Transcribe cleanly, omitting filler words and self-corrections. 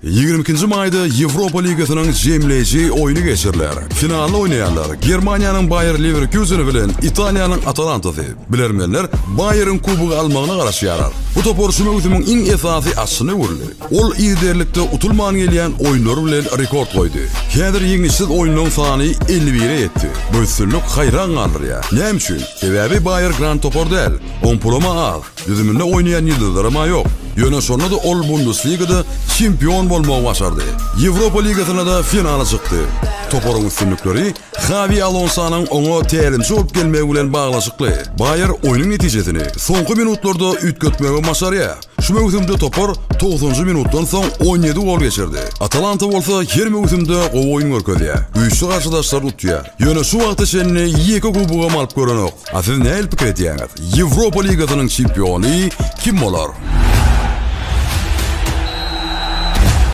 22 mayda Avrupa Ligasının jemleyici oyunu geçirler. Finalda oynayanlar Germaniyanın Bayer Leverkusen bilen İtalya'nın Atalanta'sı. Bilermenler Bayer'in kubuğu almağına karşı yarar. Bu toporuşma üzümün en esası aslını vurdu. Ol liderlikte utulman gelen oyunlar bilen rekord koydu. Kadir yengişsiz oyunun sani 51'e yetti. Bu üstünlük hayran kalır ya. Ne için? Sebebi Bayer Grand Topor değil. 10 pulama az. Yüzümünde oynayan yıldızlarıma yok. Yöne sonra da Ol Bundesliga'da şampiyon olmayı başardı. Avrupa Ligasına da finala çıktı. Toporun üstünlükleri Xavi Alonso'nun onu terimci olup gelmeye bilen bağlaşıklı. Bayer oyunun neticesini sonki minutlarda ütketmeye başarıya. Şu mevsimde Topor 9. minuttan son 17 gol geçirdi. Atalanta olsa her mevsimde o oyun görközüye. Güçlü karşıdaşlar tutuyor. Yöne şu vakti seninle iki kubuğa malıp gören ok. Siz ne elpik ediyeniz? Avrupa Ligasının şampiyonu kim olur?